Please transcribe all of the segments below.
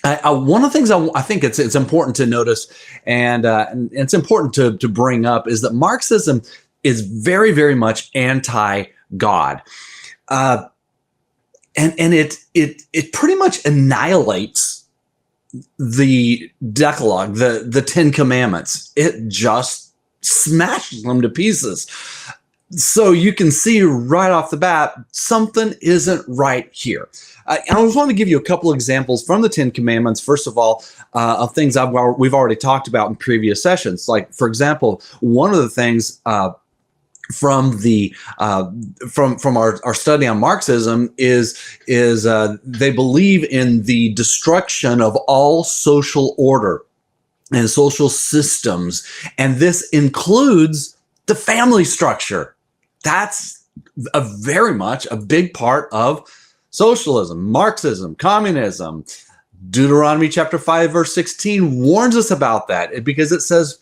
One of the things I think it's important to notice, and it's important to bring up, is that Marxism is very, very much anti-God, and it pretty much annihilates the Decalogue, the Ten Commandments. It just smashes them to pieces. So you can see right off the bat, something isn't right here. And I just want to give you a couple of examples from the Ten Commandments. First of all, of things we've already talked about in previous sessions. Like, for example, one of the things from our study on Marxism is they believe in the destruction of all social order and social systems, and this includes the family structure. That's very much a big part of socialism, Marxism, communism. Deuteronomy chapter 5, verse 16 warns us about that, because it says,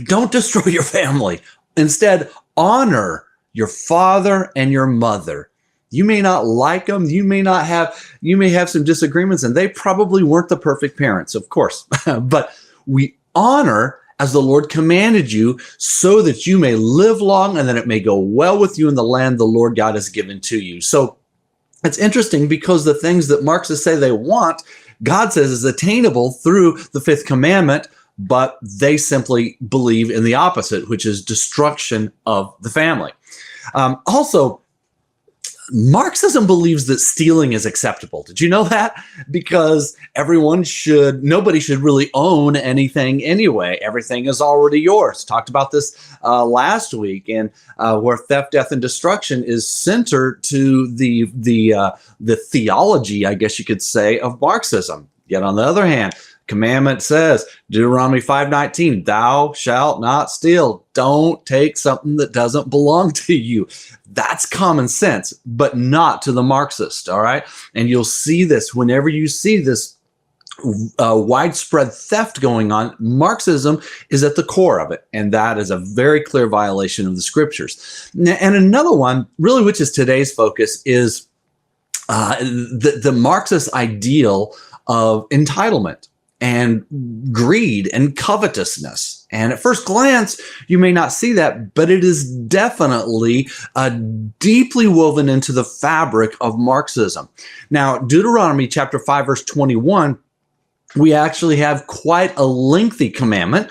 don't destroy your family. Instead, honor your father and your mother. You may not like them. You may have some disagreements, and they probably weren't the perfect parents, of course. But we honor as the Lord commanded you, so that you may live long and that it may go well with you in the land the Lord God has given to you. So it's interesting, because the things that Marxists say they want, God says is attainable through the fifth commandment, but they simply believe in the opposite, which is destruction of the family. Also, Marxism believes that stealing is acceptable. Did you know that? Because nobody should really own anything anyway. Everything is already yours. Talked about this last week, and where theft, death, and destruction is centered to the theology, I guess you could say, of Marxism. Yet on the other hand, commandment says, Deuteronomy 5:19, thou shalt not steal. Don't take something that doesn't belong to you. That's common sense, but not to the Marxist, all right? And you'll see this whenever you see this widespread theft going on. Marxism is at the core of it, and that is a very clear violation of the scriptures. And another one, really, which is today's focus, is the Marxist ideal of entitlement and greed and covetousness. And at first glance, you may not see that, but it is definitely deeply woven into the fabric of Marxism. Now, Deuteronomy chapter 5, verse 21, we actually have quite a lengthy commandment.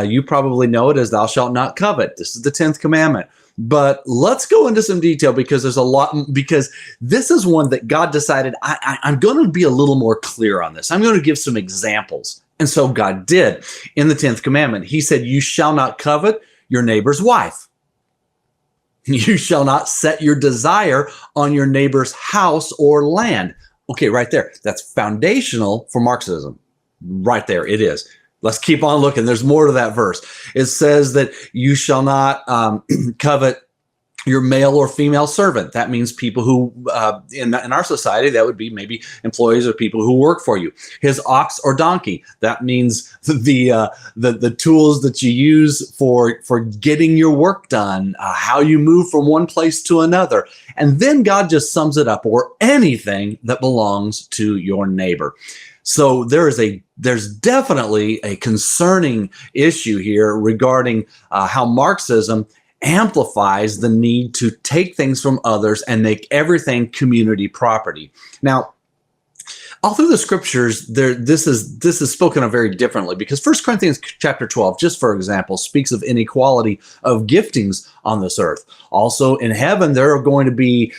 You probably know it as thou shalt not covet. This is the 10th commandment. But let's go into some detail, because there's a lot, because this is one that God decided, I'm going to be a little more clear on this. I'm going to give some examples. And so God did. In the 10th commandment, he said, you shall not covet your neighbor's wife. You shall not set your desire on your neighbor's house or land. Okay, right there. That's foundational for Marxism. Right there, it is. Let's keep on looking. There's more to that verse. It says that you shall not covet your male or female servant. That means people who, in our society, that would be maybe employees or people who work for you. His ox or donkey. That means the tools that you use for getting your work done, how you move from one place to another. And then God just sums it up, or anything that belongs to your neighbor. So there's definitely a concerning issue here regarding how Marxism amplifies the need to take things from others and make everything community property. Now, all through the scriptures, this is spoken of very differently, because 1 Corinthians chapter 12, just for example, speaks of inequality of giftings on this earth. Also in heaven, there are going to be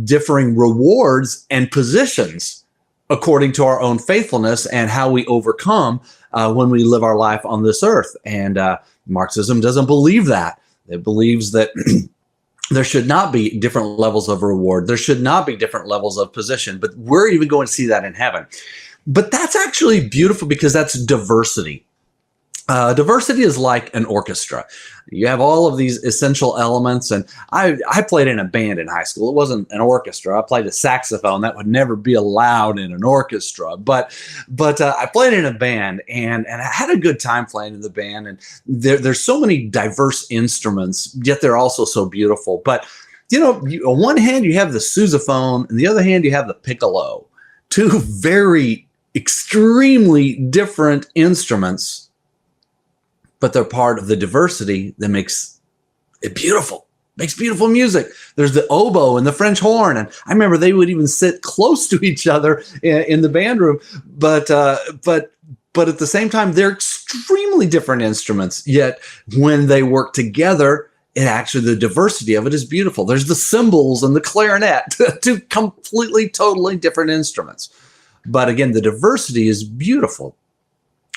differing rewards and positions according to our own faithfulness and how we overcome when we live our life on this earth. And Marxism doesn't believe that. It believes that there should not be different levels of reward. There should not be different levels of position, but we're even going to see that in heaven. But that's actually beautiful, because that's diversity. Diversity is like an orchestra. You have all of these essential elements, and I played in a band in high school. It wasn't an orchestra. I played a saxophone. That would never be allowed in an orchestra. But I played in a band, and I had a good time playing in the band. And there's so many diverse instruments, yet they're also so beautiful. But on one hand you have the sousaphone, and the other hand you have the piccolo. Two very extremely different instruments, but they're part of the diversity that makes it beautiful. Makes beautiful music. There's the oboe and the French horn, and I remember they would even sit close to each other in the band room. But at the same time, they're extremely different instruments. Yet when they work together, the diversity of it is beautiful. There's the cymbals and the clarinet, two completely, totally different instruments. But again, the diversity is beautiful.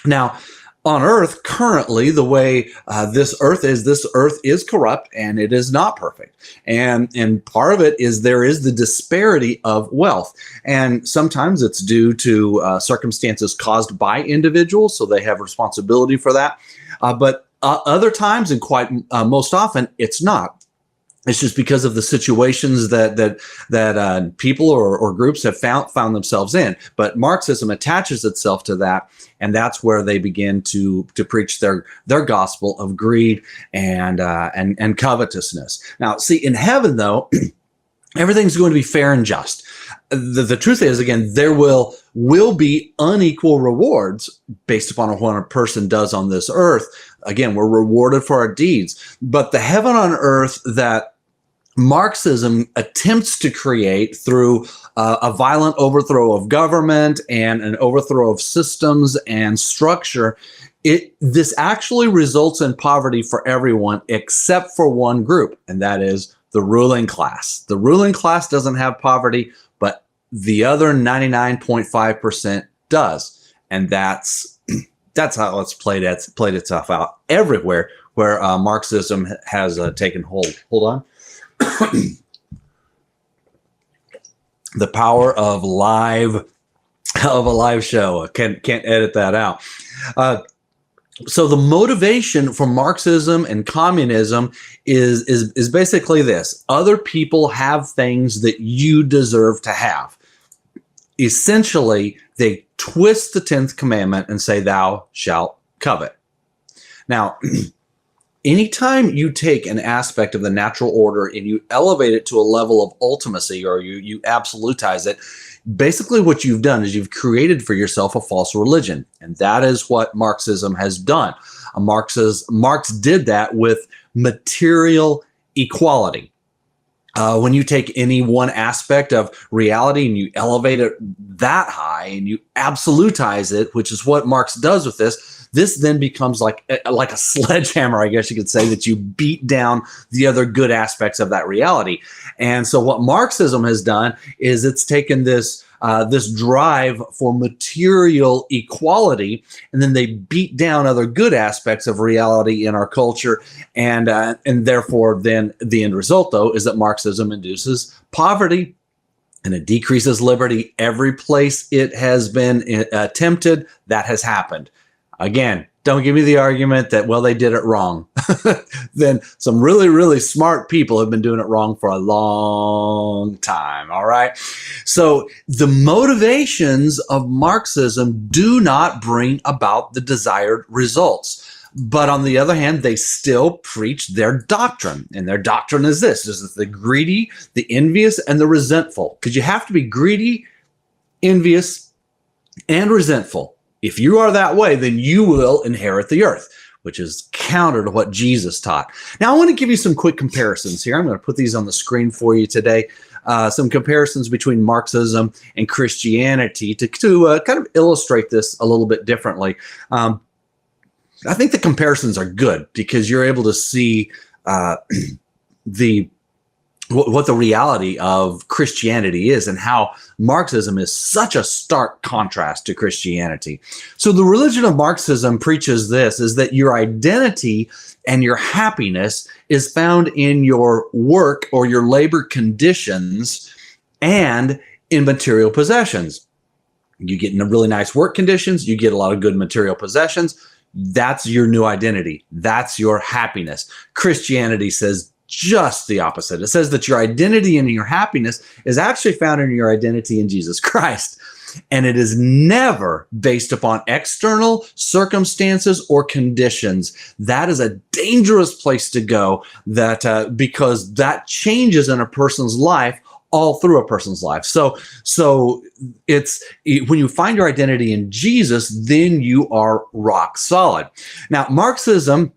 Now, on earth, currently, the way this earth is corrupt and it is not perfect. And part of it is there is the disparity of wealth. And sometimes it's due to circumstances caused by individuals, so they have responsibility for that. But other times, and quite most often, it's not. It's just because of the situations that people or groups have found themselves in. But Marxism attaches itself to that, and that's where they begin to preach their gospel of greed and covetousness. Now, see, in heaven, though, everything's going to be fair and just. The truth is, again, there will be unequal rewards based upon what a person does on this earth. Again, we're rewarded for our deeds. But the heaven on earth that Marxism attempts to create through a violent overthrow of government and an overthrow of systems and structure, this actually results in poverty for everyone except for one group, and that is the ruling class. The ruling class doesn't have poverty, but the other 99.5% does, and that's how it's played itself out everywhere where Marxism has taken hold. Hold on. The power of a live show. Can't edit that out. So the motivation for Marxism and communism is basically this: other people have things that you deserve to have. Essentially, they twist the 10th commandment and say, "Thou shalt covet." Now, anytime you take an aspect of the natural order and you elevate it to a level of ultimacy, or you absolutize it, basically what you've done is you've created for yourself a false religion. And that is what Marxism has done. Marx did that with material equality. When you take any one aspect of reality and you elevate it that high and you absolutize it, which is what Marx does with this then becomes like a sledgehammer, I guess you could say, that you beat down the other good aspects of that reality. And so what Marxism has done is it's taken this drive for material equality, and then they beat down other good aspects of reality in our culture, and therefore then the end result, though, is that Marxism induces poverty and it decreases liberty. Every place it has been attempted, that has happened. Again, don't give me the argument that, well, they did it wrong. Then some really, really smart people have been doing it wrong for a long time, all right? So the motivations of Marxism do not bring about the desired results. But on the other hand, they still preach their doctrine. And their doctrine is this is the greedy, the envious, and the resentful. Because you have to be greedy, envious, and resentful. If you are that way, then you will inherit the earth, which is counter to what Jesus taught. Now, I want to give you some quick comparisons here. I'm going to put these on the screen for you today. Some comparisons between Marxism and Christianity to kind of illustrate this a little bit differently. I think the comparisons are good because you're able to see what the reality of Christianity is and how Marxism is such a stark contrast to Christianity. So the religion of Marxism preaches this, is that your identity and your happiness is found in your work or your labor conditions and in material possessions. You get in really nice work conditions, you get a lot of good material possessions. That's your new identity. That's your happiness. Christianity says just the opposite. It says that your identity and your happiness is actually found in your identity in Jesus Christ. And it is never based upon external circumstances or conditions. That is a dangerous place to go, because that changes in a person's life all through a person's life. So it's when you find your identity in Jesus, then you are rock solid. Now, Marxism,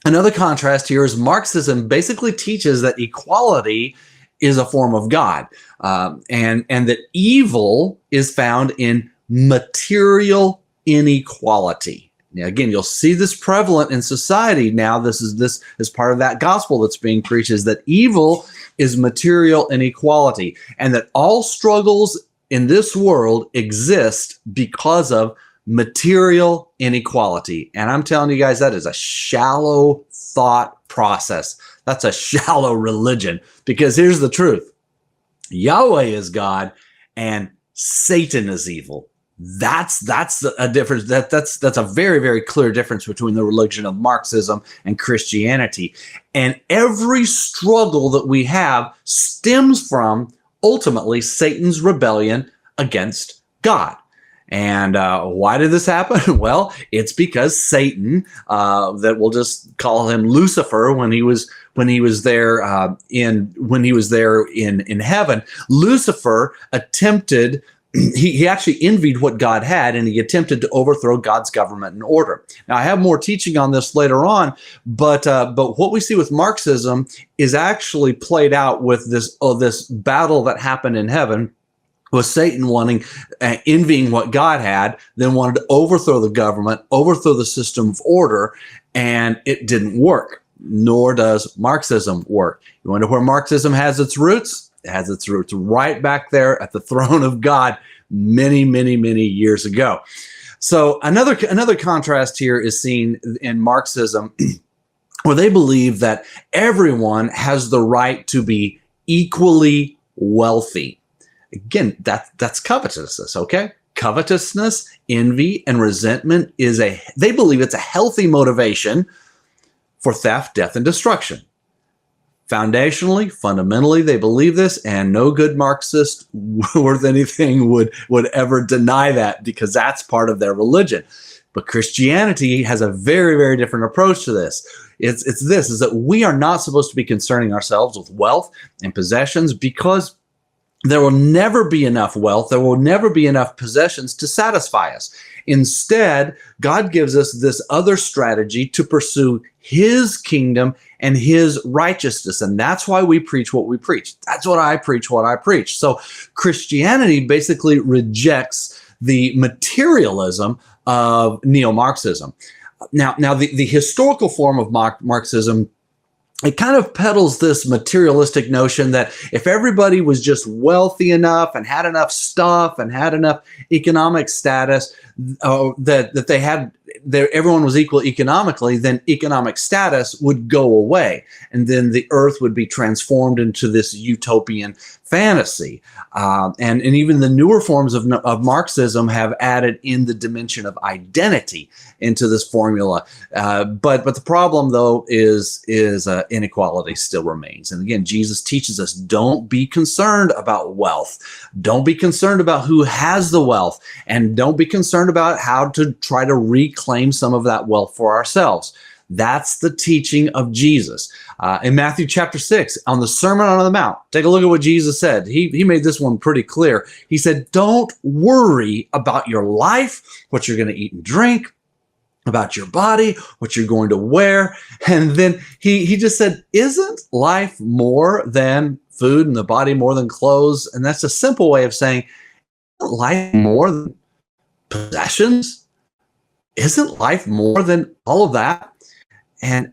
another contrast here is Marxism basically teaches that equality is a form of God, and that evil is found in material inequality. Now, again, you'll see this prevalent in society now. This is part of that gospel that's being preached, is that evil is material inequality, and that all struggles in this world exist because of material inequality. And I'm telling you guys, that is a shallow thought process. That's a shallow religion, because here's the truth. Yahweh is God and Satan is evil. That's a difference. That's a very, very clear difference between the religion of Marxism and Christianity. And every struggle that we have stems from ultimately Satan's rebellion against God. And why did this happen? Well, it's because Satan, that we'll just call him Lucifer, when he was there in heaven, Lucifer attempted. He actually envied what God had, and he attempted to overthrow God's government and order. Now, I have more teaching on this later on, but what we see with Marxism is actually played out with this battle that happened in heaven, with Satan envying what God had, then wanted to overthrow the government, overthrow the system of order, and it didn't work. Nor does Marxism work. You wonder where Marxism has its roots? It has its roots right back there at the throne of God many, many, many years ago. So another contrast here is seen in Marxism, where they believe that everyone has the right to be equally wealthy. Again, that's covetousness, okay? Covetousness, envy, and resentment they believe it's a healthy motivation for theft, death, and destruction. Foundationally, fundamentally, they believe this, and no good Marxist worth anything would ever deny that, because that's part of their religion. But Christianity has a very, very different approach to this. It's that we are not supposed to be concerning ourselves with wealth and possessions, because there will never be enough wealth, there will never be enough possessions to satisfy us. Instead, God gives us this other strategy to pursue His kingdom and His righteousness. And that's why we preach what we preach. That's what I preach. So Christianity basically rejects the materialism of neo-Marxism. Now the historical form of Marxism, it kind of peddles this materialistic notion that if everybody was just wealthy enough and had enough stuff and had enough economic status, everyone was equal economically, then economic status would go away, and then the earth would be transformed into this utopian fantasy. And even the newer forms of Marxism have added in the dimension of identity into this formula. But the problem, though, is inequality still remains. And again, Jesus teaches us, don't be concerned about wealth. Don't be concerned about who has the wealth. And don't be concerned about how to try to reclaim some of that wealth for ourselves. That's the teaching of Jesus. In Matthew chapter 6, on the Sermon on the Mount, take a look at what Jesus said. He made this one pretty clear. He said, don't worry about your life, what you're going to eat and drink, about your body, what you're going to wear. And then he just said, isn't life more than food and the body more than clothes? And that's a simple way of saying, isn't life more than possessions? Isn't life more than all of that? And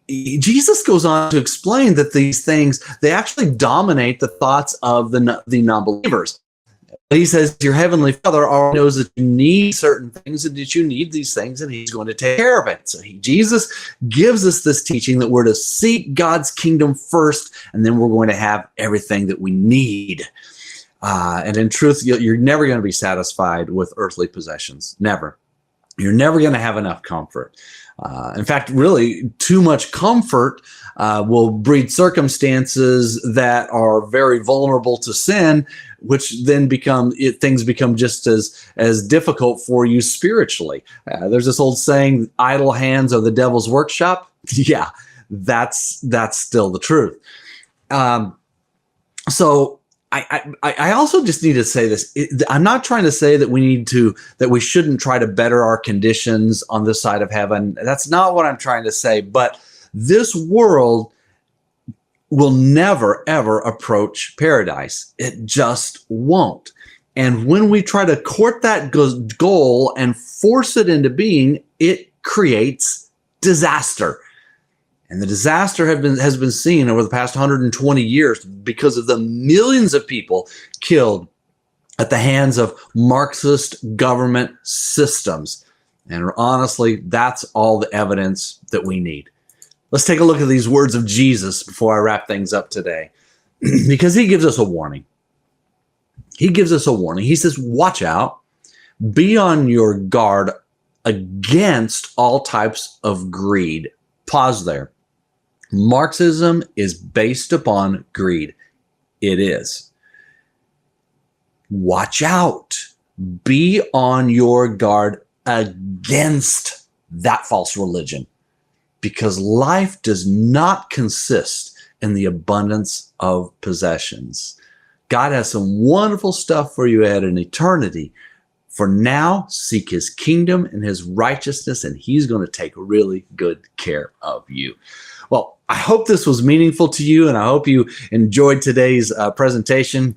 Jesus goes on to explain that these things, they actually dominate the thoughts of the non-believers. He says, your heavenly Father already knows that you need certain things and that you need these things, and He's going to take care of it. So Jesus gives us this teaching that we're to seek God's kingdom first, and then we're going to have everything that we need. And in truth, you're never going to be satisfied with earthly possessions. Never. You're never going to have enough comfort. In fact, really, too much comfort will breed circumstances that are very vulnerable to sin, which then things become just as difficult for you spiritually. There's this old saying, idle hands are the devil's workshop. Yeah, that's still the truth. So I also just need to say this. I'm not trying to say that we shouldn't try to better our conditions on this side of heaven. That's not what I'm trying to say. But this world will never, ever approach paradise. It just won't. And when we try to court that goal and force it into being, it creates disaster. And the disaster has been seen over the past 120 years because of the millions of people killed at the hands of Marxist government systems. And honestly, that's all the evidence that we need. Let's take a look at these words of Jesus before I wrap things up today, because he gives us a warning. He gives us a warning. He says, watch out, be on your guard against all types of greed. Pause there. Marxism is based upon greed. It is. Watch out. Be on your guard against that false religion, because life does not consist in the abundance of possessions. God has some wonderful stuff for you ahead in eternity. For now, seek his kingdom and his righteousness, and he's going to take really good care of you. Well, I hope this was meaningful to you, and I hope you enjoyed today's presentation.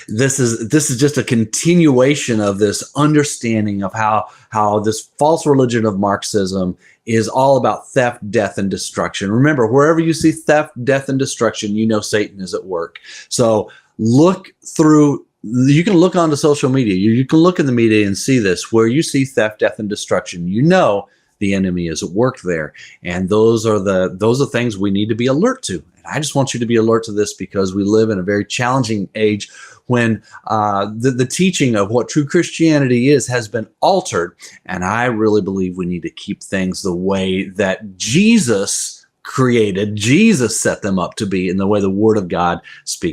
This is just a continuation of this understanding of how this false religion of Marxism is all about theft, death, and destruction. Remember, wherever you see theft, death, and destruction, you know Satan is at work. So look through. You can look onto social media. You can look in the media and see this. Where you see theft, death, and destruction, you know the enemy is at work there. And those are things we need to be alert to. And I just want you to be alert to this, because we live in a very challenging age when the teaching of what true Christianity is has been altered. And I really believe we need to keep things the way that Jesus created, Jesus set them up to be, in the way the Word of God speaks.